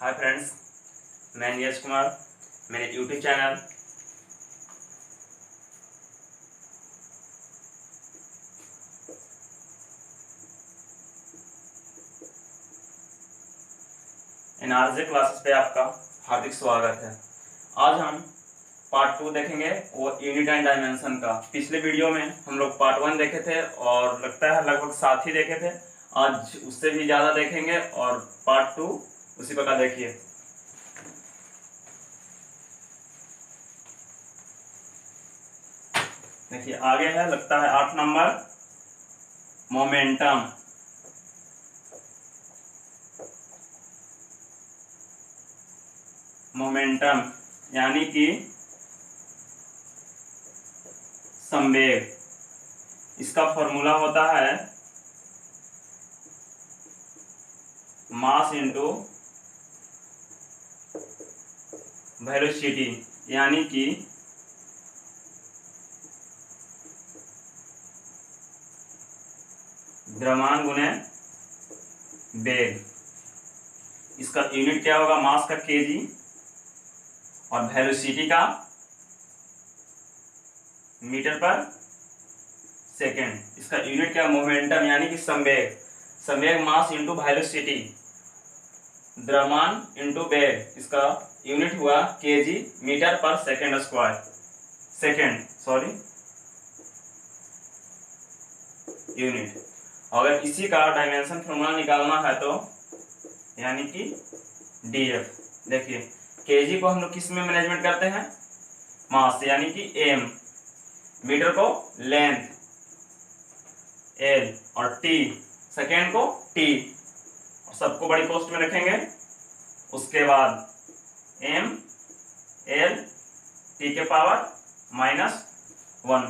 Hi friends, मैं नीरज कुमार। मेरे YouTube channel NRJ classes पे आपका हार्दिक स्वागत है। आज हम पार्ट 2 देखेंगे, वो यूनिट एंड डायमेंशन का। पिछले वीडियो में हम लोग पार्ट 1 देखे थे और लगता है लगभग 7 ही देखे थे। आज उससे भी ज़्यादा देखेंगे और पार्ट 2 उसी प्रकार देखिए। देखिए आगे है, लगता है 8 नंबर, मोमेंटम। मोमेंटम यानी कि संवेग। इसका फॉर्मूला होता है मास इनटू वेलोसिटी, यानी कि द्रव्यमान गुणे वेग। इसका यूनिट क्या होगा? मास का केजी और वेलोसिटी का मीटर पर सेकेंड। इसका यूनिट क्या? मोमेंटम यानी कि संवेग। संवेग मास इंटू वेलोसिटी, द्रव्यमान इंटू वेग। इसका यूनिट हुआ केजी मीटर पर सेकेंड स्क्वायर, यूनिट। अगर इसी का डायमेंशन फॉर्मूला निकालना है तो यानी कि डीएफ। देखिए केजी को हम लोग किस में मैनेजमेंट करते हैं? मास यानी कि एम, मीटर को लेंथ एल और टी, सेकेंड को टी, और सबको बड़ी कोष्ट में रखेंगे। उसके बाद एम एल टी के पावर -1।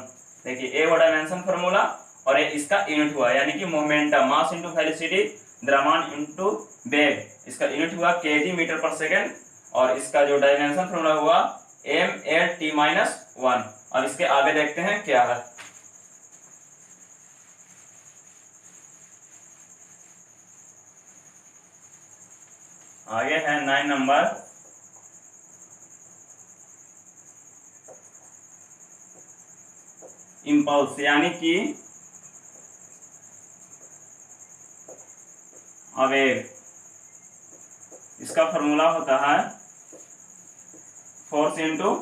देखिए ए वो डायमेंशन फॉर्मूला और ये इसका यूनिट हुआ, यानी कि मोमेंटम मास इंटू वेलोसिटी, द्रव्यमान इंटू वेग। इसका यूनिट हुआ केजी मीटर पर सेकेंड और इसका जो डायमेंशन फॉर्मूला हुआ एम एल टी -1। और इसके आगे देखते हैं क्या है। आगे है 9 नंबर, इम्पल्स यानी कि आवेग। इसका फॉर्मूला होता है फोर्स इंटू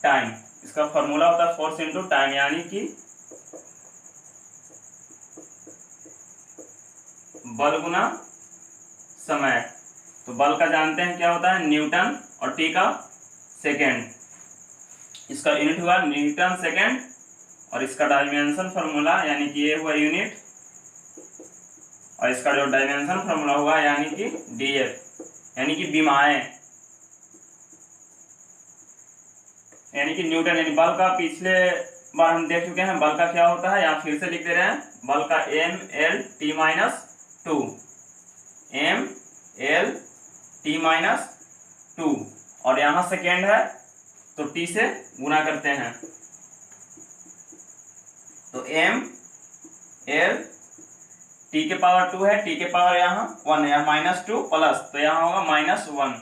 टाइम। इसका फॉर्मूला होता है फोर्स इंटू टाइम, यानी कि बल गुना समय। तो बल का जानते हैं क्या होता है? न्यूटन और टी का सेकेंड। इसका यूनिट हुआ न्यूटन सेकेंड और इसका डायमेंशन फॉर्मूला यानी कि ये हुआ यूनिट और इसका जो डायमेंशन फॉर्मूला हुआ यानी कि डीएफ, यानी कि विमाएं, यानी कि न्यूटन। यानी बल का पिछले बार हम देख चुके हैं बल का क्या होता है, यहाँ फिर से लिख दे रहे हैं। बल का M L T -2, M L T -2 और यहाँ सेकेंड है तो टी से गुना करते हैं। तो एम एल टी के पावर 2 है, टी के पावर यहाँ 1 है, -2 प्लस, तो यहाँ होगा -1,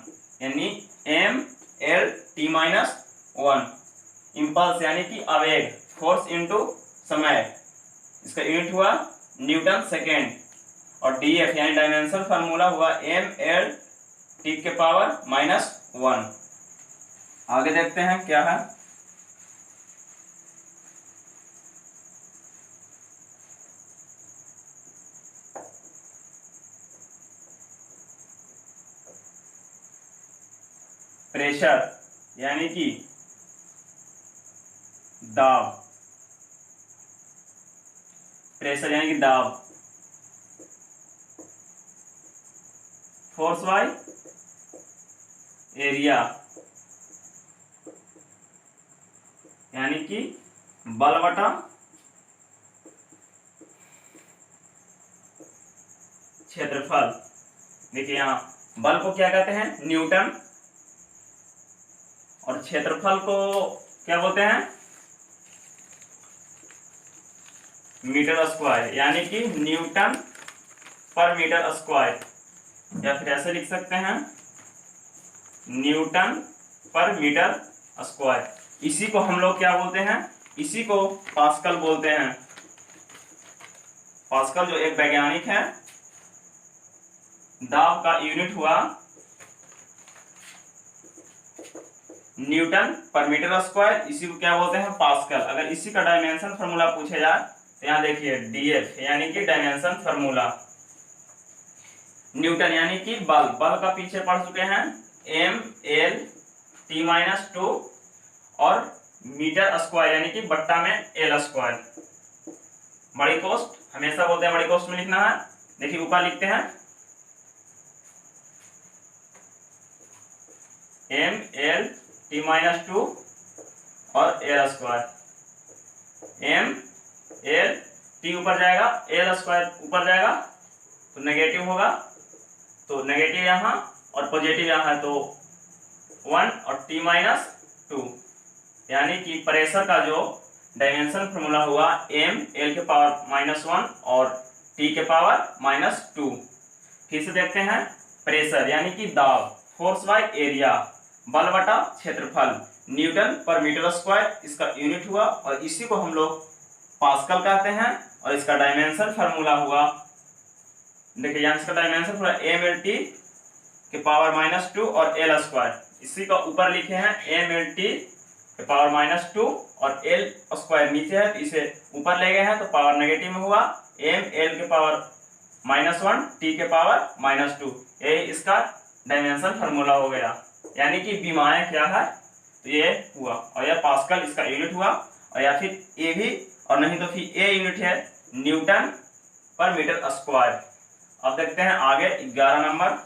यानी एम एल टी -1। इम्पल्स यानी कि आवेग, फोर्स इनटू समय। इसका यूनिट हुआ न्यूटन सेकेंड और डीएफ यानी डायमेंशन फार्मूला हुआ एम एल टी के पावर -1। आगे देखते हैं क्या है। प्रेशर यानी कि दाब। प्रेशर यानी कि दाब। फोर्स बाय एरिया यानी कि बल बटा क्षेत्रफल। देखिए यहाँ बल को क्या कहते हैं? न्यूटन, और क्षेत्रफल को क्या बोलते हैं? मीटर स्क्वायर, यानी कि न्यूटन पर मीटर स्क्वायर। या फिर ऐसे लिख सकते हैं न्यूटन पर मीटर स्क्वायर। इसी को हम लोग क्या बोलते हैं, इसी को पास्कल बोलते हैं। पास्कल जो एक वैज्ञानिक है, दाब का यूनिट हुआ न्यूटन पर मीटर स्क्वायर, इसी को क्या बोलते हैं, पास्कल। अगर इसी का डायमेंशन फार्मूला पूछे जाए तो यहाँ देखिए डीएफ यानी कि डायमेंशन फार्मूला। न्यूटन यानी कि बल, बल का पीछे पढ़ चुके हैं M L T minus two, और मीटर स्क्वायर यानी कि बट्टा में एल स्क्वायर। बड़ी कोष्ठ हमेशा बोलते हैं बड़ी कोष्ठ में लिखना है। देखिए ऊपर लिखते हैं M L T minus two और L square. M L T ऊपर जाएगा, एल स्क्वायर ऊपर जाएगा तो नेगेटिव होगा, तो नेगेटिव यहाँ और पॉजिटिव यहाँ है तो 1 और टी माइनस टू, यानी कि प्रेशर का जो डायमेंशन फार्मूला हुआ एम एल के पावर -1 और टी के पावर -2। फिर से देखते हैं प्रेशर यानी कि दाब, फोर्स बाय एरिया, बल बटा क्षेत्रफल, न्यूटन पर मीटर स्क्वायर इसका यूनिट हुआ, और इसी को हम लोग पास्कल कहते हैं। और इसका डायमेंशन फार्मूला हुआ, देखिए यहाँ इसका डायमेंशन पूरा एम एल टी के पावर -2 और एल स्क्वायर, इसी का ऊपर लिखे हैं एम एल टी के पावर -2 और एल स्क्वायर नीचे है, तो इसे ऊपर ले गए हैं तो पावर नेगेटिव में हुआ एम एल के पावर -1 टी के पावर -2। ये इसका डायमेंशन फार्मूला हो गया, यानी कि विमाएं क्या है तो ये हुआ, और यह पास्कल इसका यूनिट हुआ, और या फिर ए भी, और नहीं तो फिर ए यूनिट है न्यूटन पर मीटर स्क्वायर। अब देखते हैं आगे 11 नंबर।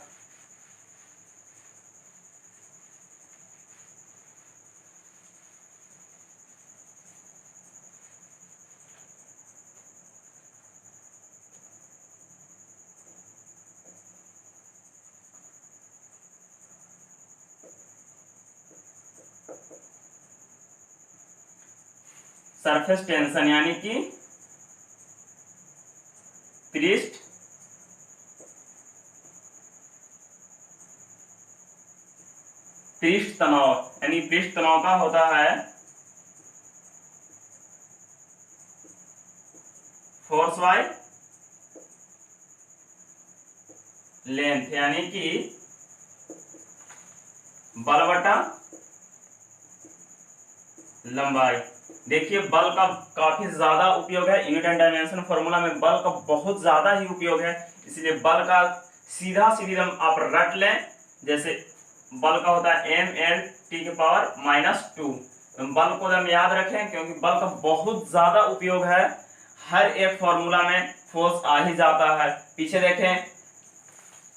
सरफेस टेंशन यानी कि पृष्ठ तनाव, यानी पृष्ठ तनाव का होता है फोर्स बाय लेंथ, यानी कि बल बटा लंबाई। देखिए बल का काफी ज्यादा उपयोग है, यूनिट एंड डायमेंशन फार्मूला में बल का बहुत ज्यादा ही उपयोग है, इसलिए बल का सीधा आप रट लें। जैसे बल का होता है एम एल टी के पावर -2, बल को हम याद रखें क्योंकि बल का बहुत ज्यादा उपयोग है, हर एक फॉर्मूला में फोर्स आ ही जाता है। पीछे देखें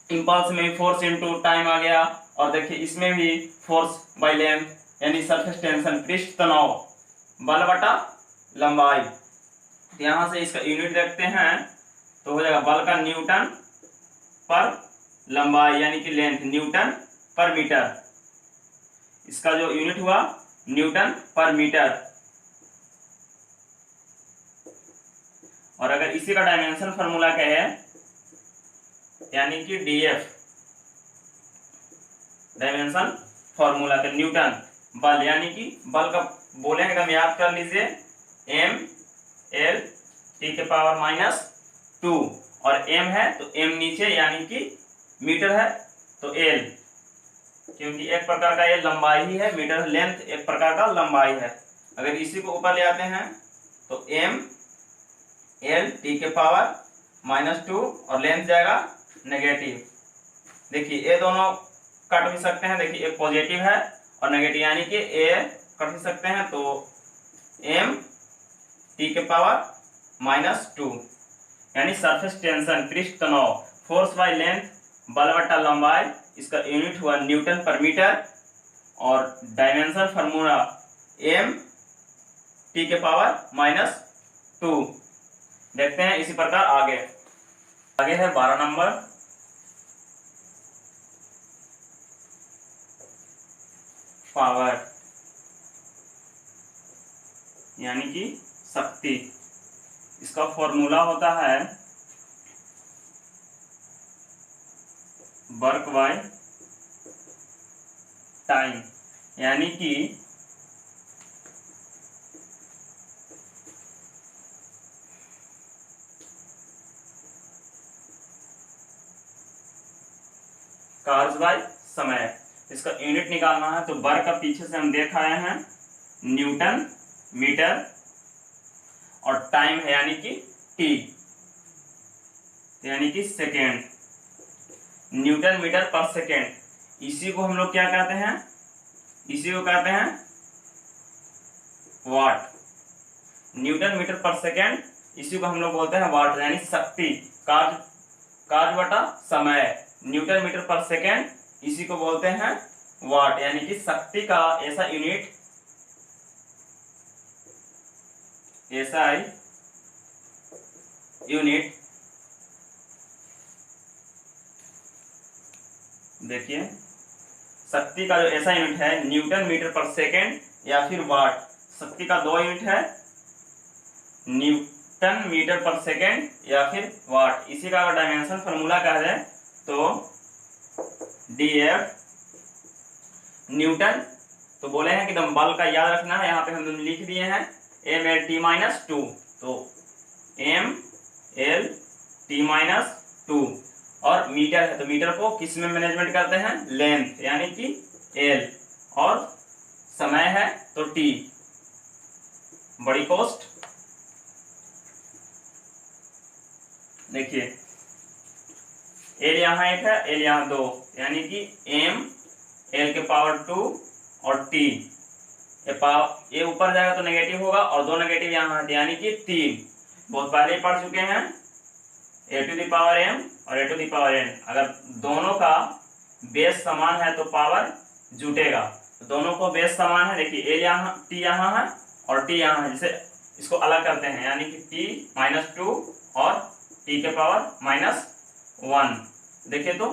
इंपल्स में फोर्स इनटू टाइम आ गया, और देखिए इसमें भी फोर्स बाय लेंथ, यानी सरफेस टेंशन पृष्ठ तनाव बल बटा लंबाई। यहां से इसका यूनिट देखते हैं तो हो जाएगा बल का न्यूटन पर लंबाई यानी कि लेंथ, न्यूटन पर मीटर, इसका जो यूनिट हुआ न्यूटन पर मीटर। और अगर इसी का डायमेंशन फार्मूला क्या है, यानी कि डीएफ डायमेंशन फार्मूला का न्यूटन बल, यानी कि बल का बोलेंगे तो हम याद कर लीजिए एम एल टी के पावर -2, और एम है तो एम नीचे यानी कि मीटर है तो एल, क्योंकि एक प्रकार का ये लंबाई ही है, मीटर लेंथ एक प्रकार का लंबाई है। अगर इसी को ऊपर ले आते हैं तो एम एल टी के पावर -2 और लेंथ जाएगा नेगेटिव। देखिए ये दोनों कट भी सकते हैं, देखिए एक पॉजिटिव है और नेगेटिव, यानी कि ए कट भी सकते हैं, तो एम टी के पावर -2, यानी सरफेस टेंशन पृष्ठ तनाव फोर्स बाय लेंथ बल बटा लंबाई, इसका यूनिट हुआ न्यूटन पर मीटर, और डायमेंशन फार्मूला एम टी के पावर -2। देखते हैं इसी प्रकार आगे है 12 नंबर। पावर यानी कि शक्ति, इसका फॉर्मूला होता है वर्क बाय टाइम, यानी कि कार्य बाय समय। इसका यूनिट निकालना है तो वर्क का पीछे से हम देख आए हैं न्यूटन मीटर, और टाइम है यानी कि टी, यानी कि सेकेंड, न्यूटन मीटर पर सेकेंड। इसी को हम लोग क्या कहते हैं, इसी को कहते हैं वाट। न्यूटन मीटर पर सेकेंड, इसी को हम लोग बोलते हैं वाट, यानी शक्ति, कार्य बटा समय। न्यूटन मीटर पर सेकेंड, इसी को बोलते हैं वाट, यानी कि शक्ति का ऐसा यूनिट, ऐसा यूनिट, देखिए शक्ति का जो ऐसा यूनिट है न्यूटन मीटर पर सेकेंड या फिर वाट। शक्ति का दो यूनिट है, न्यूटन मीटर पर सेकेंड या फिर वाट। इसी का अगर डायमेंशन फॉर्मूला कहा जाए तो डीएफ न्यूटन, तो बोले हैं कि एकदम बल का याद रखना है, यहाँ पे हम लिख दिए हैं M L T minus two, तो M L T minus two. और मीटर है तो मीटर को किस में मैनेजमेंट करते हैं, लेंथ, यानी कि एल, और समय है तो टी, बड़ी कोस्ट। देखिए एल यहाँ एक है, एल यहाँ दो, यानी कि एम एल के पावर टू और टी, ये ऊपर जाएगा तो नेगेटिव होगा और दो नेगेटिव यहाँ है, यानी कि तीन। बहुत पहले ही पढ़ चुके हैं ए टू द पावर एम और ए टू द पावर एन। अगर दोनों का बेस समान है तो पावर जुटेगा, तो दोनों को बेस समान है। देखिए ए यहाँ, टी यहाँ है और टी यहाँ है, जिसे इसको अलग करते हैं, यानी कि टी माइनस टू और टी के पावर माइनस वन। देखिए तो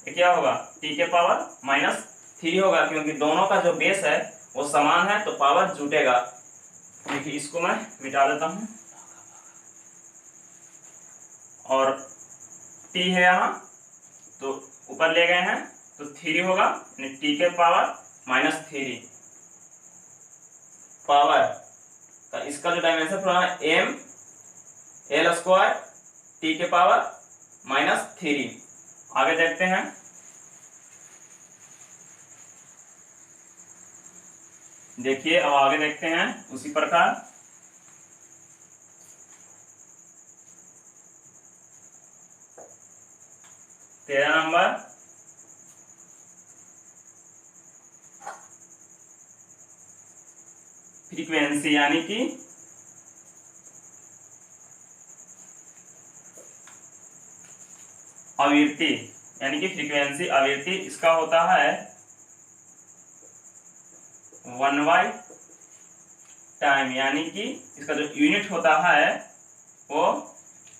ये क्या होगा, टी के पावर माइनस थ्री होगा, क्योंकि दोनों का जो बेस है वो समान है तो पावर जुटेगा। देखिए इसको मैं मिटा देता हूँ, और टी है यहाँ तो ऊपर ले गए हैं तो थ्री होगा, यानी टी के पावर माइनस थ्री। पावर का इसका जो डायमेंशन पूरा है एम एल स्क्वायर टी के पावर माइनस थ्री। आगे देखते हैं, देखिए अब आगे देखते हैं उसी प्रकार। तेरह नंबर, फ्रीक्वेंसी, यानी कि आवृत्ति, यानी कि फ्रीक्वेंसी आवृत्ति। इसका होता है 1/टाइम, यानी कि इसका जो यूनिट होता है वो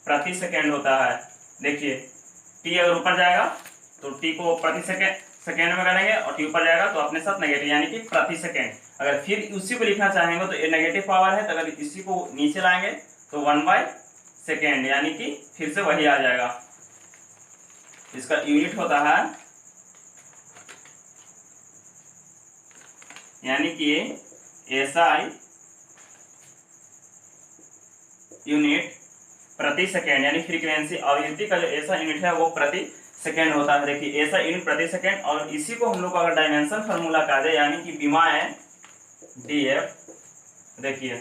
प्रति सेकेंड होता है। देखिए टी अगर ऊपर जाएगा तो टी को प्रति सेकेंड में करेंगे, और टी ऊपर जाएगा तो अपने साथ नेगेटिव, यानी कि प्रति सेकेंड। अगर फिर उसी को लिखना चाहेंगे तो ये नेगेटिव पावर है, तो अगर इसी को नीचे लाएंगे तो 1/सेकेंड, यानी कि फिर से वही आ जाएगा। इसका यूनिट होता है, यानी कि एसआई यूनिट प्रति सेकेंड, यानी फ्रीक्वेंसी आवृत्ति का जो ऐसा यूनिट है वो प्रति सेकेंड होता है। देखिए ऐसा यूनिट प्रति सेकेंड, और इसी को हम लोग अगर डायमेंशन फार्मूला कहा जाए, यानी कि विमाएं डीएफ, देखिए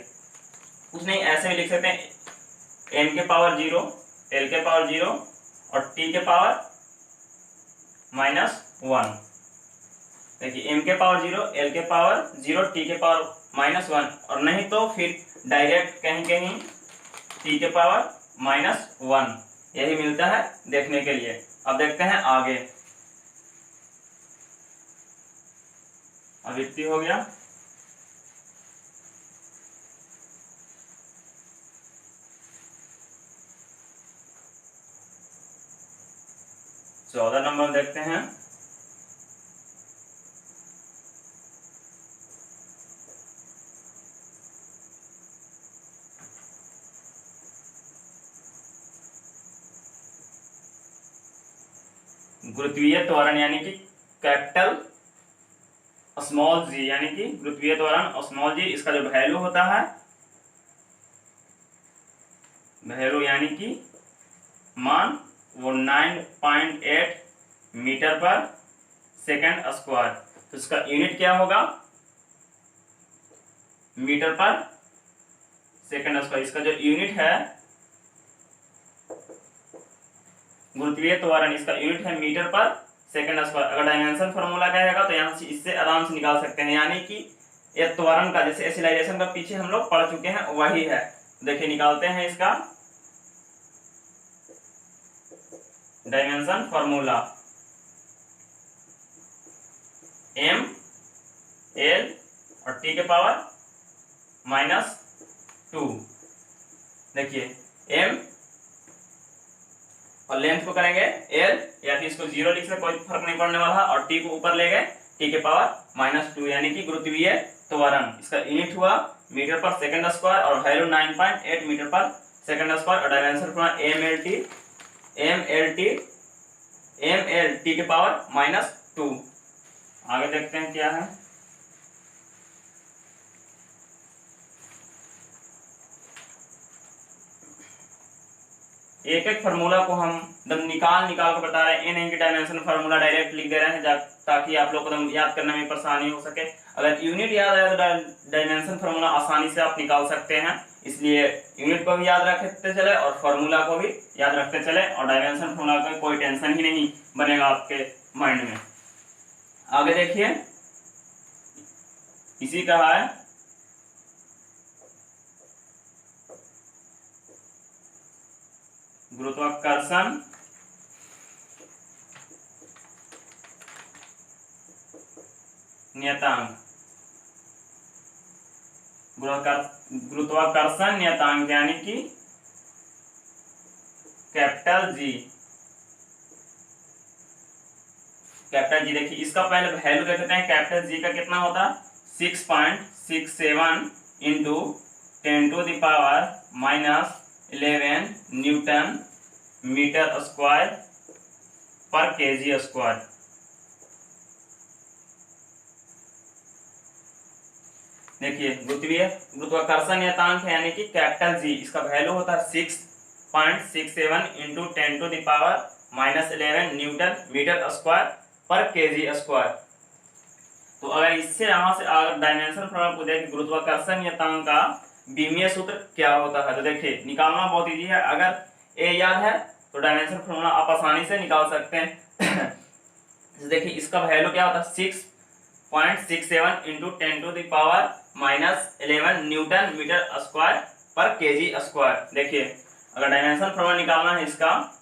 कुछ नहीं ऐसे भी लिख सकते हैं, एम के पावर 0, एल के पावर 0 और टी के पावर माइनस 1। देखिए एम के पावर 0, एल के पावर 0, टी के पावर माइनस 1, और नहीं तो फिर डायरेक्ट कहीं कहीं टी के पावर माइनस 1, यही मिलता है देखने के लिए। अब देखते हैं आगे, आवृत्ति हो गया। चौदह नंबर देखते हैं, गुरुत्वीय त्वरण यानी कि कैपिटल स्मॉल जी, यानी कि गुरुत्वीय त्वरण स्मॉल जी, इसका जो वैल्यू होता है, वैल्यू यानी कि मान, वो 9.8 मीटर पर सेकंड स्क्वायर। तो इसका यूनिट क्या होगा, मीटर पर सेकंड स्क्वायर। इसका जो यूनिट है गुरुत्वीय त्वरण, इसका यूनिट है मीटर पर सेकंड स्क्वायर। अगर डायमेंशन फार्मूला कहेगा तो यहाँ से इससे आराम से निकाल सकते हैं, यानी कि ये त्वरण का, जैसे एक्सीलरेशन का पीछे हम लोग पढ़ चुके हैं वही है। देखिए निकालते हैं इसका डायमेंशन फार्मूला, m l और t के पावर -2। देखिए m और लेंथ को करेंगे l, या फिर इसको 0 लिख सकते, कोई फर्क नहीं पड़ने वाला, और t को ऊपर ले गए t के पावर -2, यानी कि गुरुत्वीय त्वरण। इसका यूनिट हुआ मीटर पर सेकंड स्क्वायर और वैल्यू 9.8 मीटर पर सेकंड स्क्वायर, और डायमेंशन पूरा ml t के पावर -2। आगे देखते हैं क्या है। एक एक फार्मूला को हम एकदम निकाल को बता रहे हैं, ये नहीं कि डायमेंशन फार्मूला डायरेक्ट लिख दे रहे हैं ताकि आप लोग को एकदम याद करने में परेशानी हो सके। अगर यूनिट याद है तो डायमेंशन फार्मूला आसानी से आप निकाल सकते हैं, इसलिए यूनिट को भी याद रखते चले और फार्मूला को भी याद रखते चले, और डायमेंशन फार्मूला का कोई टेंशन ही नहीं बनेगा आपके माइंड में। आगे देखिए, इसी का है गुरुत्वाकर्षण नियतांक। गुरुत्वाकर्षण नियतांक यानी कि कैपिटल जी। देखिए इसका पहले वैल्यू देखते हैं। कैपिटल जी का कितना होता है, 6.67 इंटू 10⁻11 न्यूटन मीटर स्क्वायर पर केजी स्क्वायर। देखिए गुरुत्वाकर्षण नियतांक है यानी कि कैपिटल जी, इसका वैल्यू होता है 6.67 इंटू 10⁻11 न्यूटन मीटर स्क्वायर पर केजी स्क्वायर। तो अगर इससे यहाँ से अगर डायमेंशन फार्मूला को देखें गुरुत्वाकर्षण नियतांक का बीमीय सूत्र क्या होता है, तो देखिए निकालना बहुत इजी है। अगर ए याद है तो डायमेंशन फार्मूला आप आसानी से निकाल सकते हैं। देखिए इसका वैल्यू क्या होता है, 6.67 इंटू 10⁻11 न्यूटन मीटर स्क्वायर पर केजी स्क्वायर। देखिए अगर डायमेंशन फार्मूला निकालना है इसका,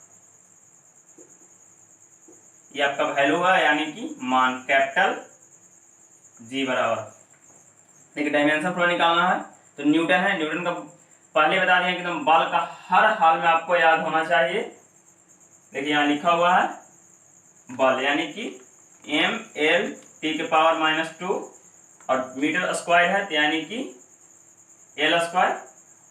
ये आपका वैल्यू है यानी कि मान, कैपिटल जी बराबर। देखिए डायमेंशन फार्मूला निकालना है तो न्यूटन है, न्यूटन का पहले बता दिया कि एकदम बल का हर हाल में आपको याद होना चाहिए। देखिए यहाँ लिखा हुआ है बल यानी कि ml t के पावर -2 और मीटर स्क्वायर है तो यानी कि l स्क्वायर,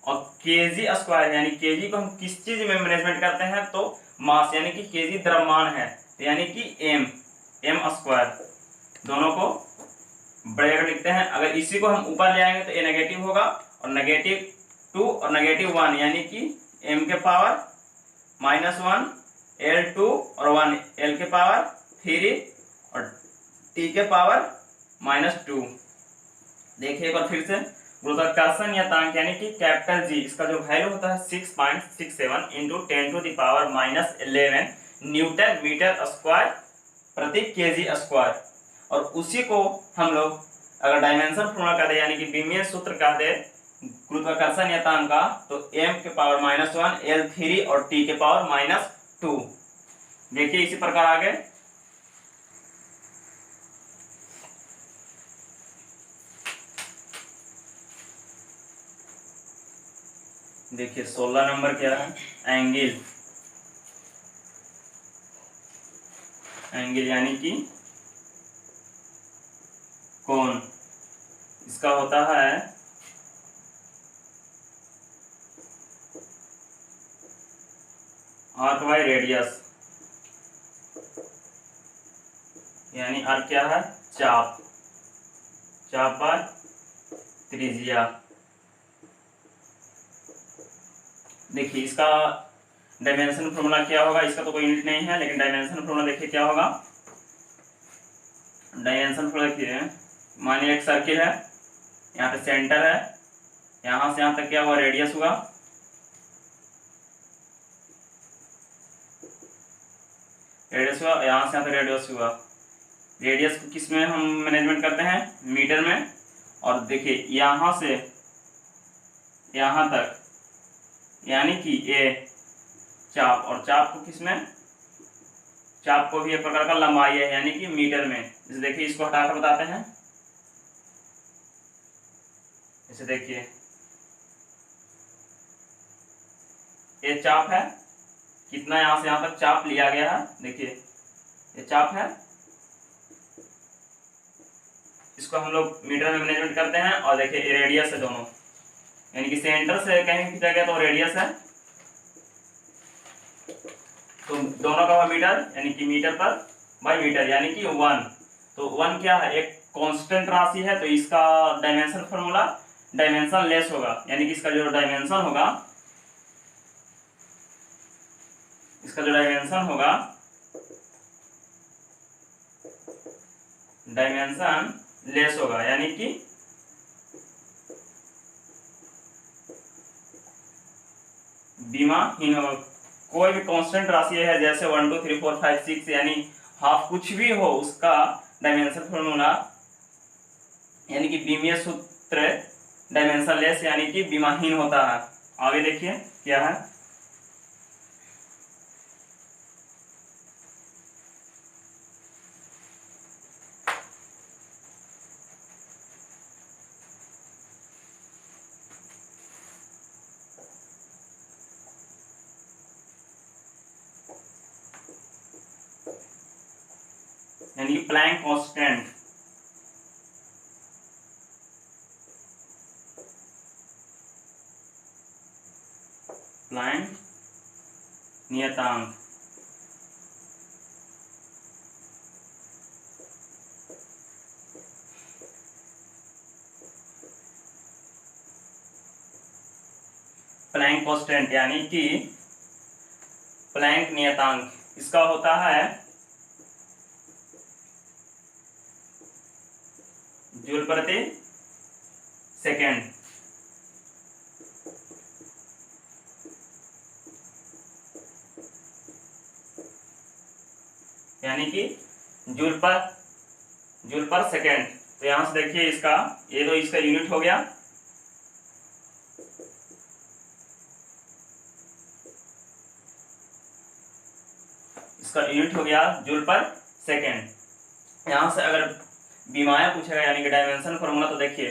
और केजी स्क्वायर यानी केजी को हम किस चीज में मैनेजमेंट करते हैं तो मास, यानी कि केजी द्रव्यमान है तो यानी कि m स्क्वायर। दोनों को ब्रैकेट लिखते हैं। अगर इसी को हम ऊपर ले आएंगे तो ये नेगेटिव होगा, और -2 और -1 यानी कि m के पावर -1 L2 और 1 L के पावर 3 और t के पावर -2। देखिए एक बार फिर से, गुरुत्वाकर्षण नियतांक यानी कि कैपिटल जी, इसका जो वैल्यू होता है 6.67 इंटू 10⁻11 न्यूटन मीटर स्क्वायर प्रति केजी स्क्वायर। और उसी को हम लोग अगर डायमेंशन फार्मूला का दे यानी कि बीमीय सूत्र का दे गुरुत्वाकर्षण नियतांक का, तो m के पावर -1 L3 और t के पावर -2। देखिए इसी प्रकार आगे देखिए 16 नंबर क्या है, एंगल यानी कि कोण। इसका होता है आर्क बाय रेडियस। यानी आर क्या है, चाप, चाप बाय त्रिज्या। देखिए इसका डायमेंशन फॉर्मूला क्या होगा, इसका तो कोई यूनिट नहीं है, लेकिन डायमेंशन फॉर्मूला देखिए क्या होगा। डायमेंशन फॉर्मूला देखिए, मानिए एक सर्किल है, यहाँ पे सेंटर है, यहाँ से यहाँ तक क्या हुआ, रेडियस हुआ, रेडियस हुआ, यहाँ से यहाँ तक रेडियस हुआ। रेडियस को किस में हम मैनेजमेंट करते हैं, मीटर में। और देखिए यहाँ से यहाँ तक यानी कि ये चाप, और चाप को किस में, चाप को भी एक प्रकार का लंबाई है यानी कि मीटर में। जैसे देखिए इसको हटाकर बताते हैं, जैसे देखिए ये चाप है, कितना यहाँ से यहाँ तक चाप लिया गया है, देखिए ये चाप है, इसको हम लोग मीटर में मैनेजमेंट करते हैं। और देखिए ये रेडियस है दोनों, यानी कि सेंटर से कहीं खींचा गया तो रेडियस है, तो दोनों का मीटर, यानी कि मीटर पर बाय मीटर, यानी कि 1। तो 1 क्या है, एक कांस्टेंट राशि है, तो इसका डायमेंशन फॉर्मूला डायमेंशन लेस होगा, यानी कि इसका जो डायमेंशन होगा, इसका जो डायमेंशन होगा, डायमेंशन लेस होगा, यानी कि बीमाहीन होगा। कोई भी कांस्टेंट राशि है, जैसे 1 2 3 4 5 6 यानी हाफ कुछ भी हो, उसका डायमेंशन फॉर्मूला यानी कि बीमीय सूत्र डायमेंशन लेस यानी कि बीमाहीन होता है। आगे देखिए क्या है, यानी कि प्लैंक कांस्टेंट, प्लैंक नियतांक। प्लैंक कांस्टेंट यानी कि प्लैंक नियतांक, इसका होता है जूल प्रति सेकेंड। यानी कि जूल पर सेकेंड। तो यहां से देखिए इसका, ये तो इसका यूनिट हो गया, इसका यूनिट हो गया जूल पर सेकेंड। यहां से अगर बीमाया पूछेगा यानी कि डायमेंशन फॉर्मूला, तो देखिए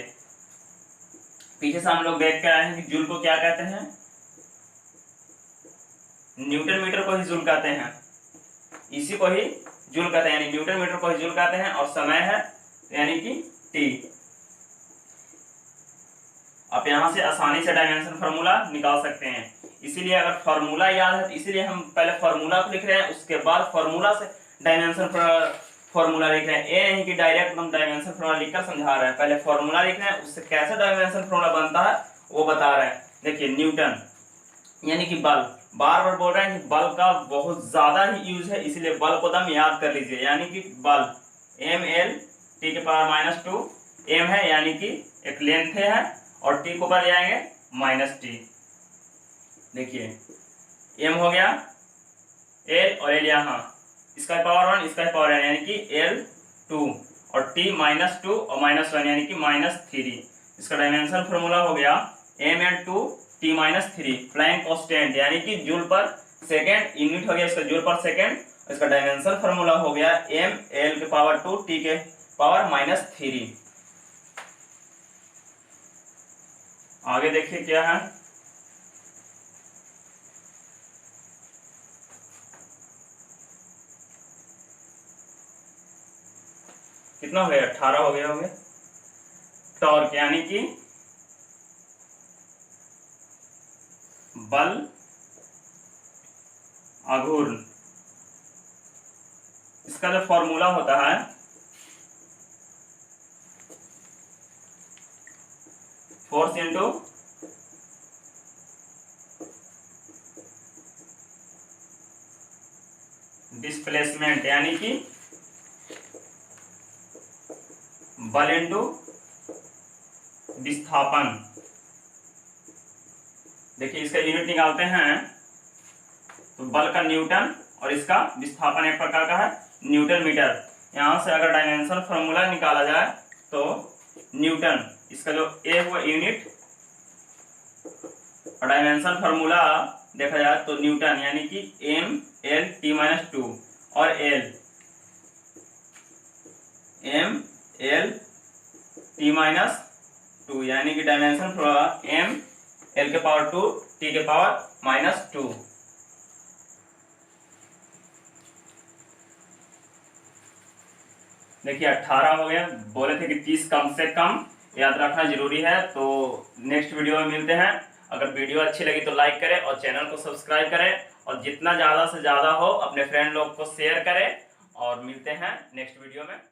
पीछे से हम लोग देख के आए हैं कि जूल को क्या कहते हैं, न्यूटन मीटर को ही जूल कहते हैं, इसी को ही जूल कहते हैं, यानी न्यूटन मीटर को ही जूल कहते हैं। और समय है यानी कि टी। आप यहां से आसानी से डायमेंशन फार्मूला निकाल सकते हैं। इसीलिए अगर फार्मूला याद है तो इसीलिए हम पहले फार्मूला को लिख रहे हैं, उसके बाद फार्मूला से डायमेंशन फार्मूला लिख रहे हैं। ये नहीं कि डायरेक्ट हम डायमेंशन फार्मूला लिखकर समझा रहे हैं, पहले फार्मूला लिख रहे हैं, उससे कैसे डायमेंशन फार्मूला बनता है वो बता रहे हैं। देखिए न्यूटन यानी कि बल, बार बार बोल रहे हैं कि बल का बहुत ज्यादा ही यूज है, इसलिए बल को दम याद कर लीजिए। यानी कि बल mL(10⁻²) m है, यानी कि एक लेंथ है, और t को ऊपर ले आएंगे -t। देखिए m हो गया l, और l यहाँ, इसका पावर 1, इसका पावर n, यानी कि L2, और t -2 और -1 यानी कि -3। इसका डायमेंशन फॉर्मूला हो गया mL2 t-3 प्लैंक कांस्टेंट, यानी कि जूल पर सेकेंड, यूनिट हो गया इसका जूल पर सेकेंड। इसका डायमेंशन फॉर्मूला हो गया mL2 t⁻3। आगे देखिए क्या है, कितना हो गया, 18 हो गया। टॉर्क यानी कि बल आघूर्ण, इसका जो फॉर्मूला होता है फोर्स इंटू डिस्प्लेसमेंट, यानी कि बल इंटू विस्थापन। देखिए इसका यूनिट निकालते हैं तो बल का न्यूटन और इसका विस्थापन एक प्रकार का है न्यूटन मीटर। यहां से अगर डायमेंशन फॉर्मूला निकाला जाए तो न्यूटन, इसका जो ए हुआ यूनिट और डायमेंशन फॉर्मूला देखा जाए तो न्यूटन, यानी कि M L T minus two, और L M L T minus two, यानी कि डायमेंशन फॉर्मूला एम एल के पावर टू टी के पावर माइनस टू। देखिए 18 हो गया, बोले थे कि 30 कम से कम याद रखना जरूरी है। तो नेक्स्ट वीडियो में मिलते हैं। अगर वीडियो अच्छी लगी तो लाइक करें और चैनल को सब्सक्राइब करें, और जितना ज़्यादा से ज़्यादा हो अपने फ्रेंड लोग को शेयर करें, और मिलते हैं नेक्स्ट वीडियो में।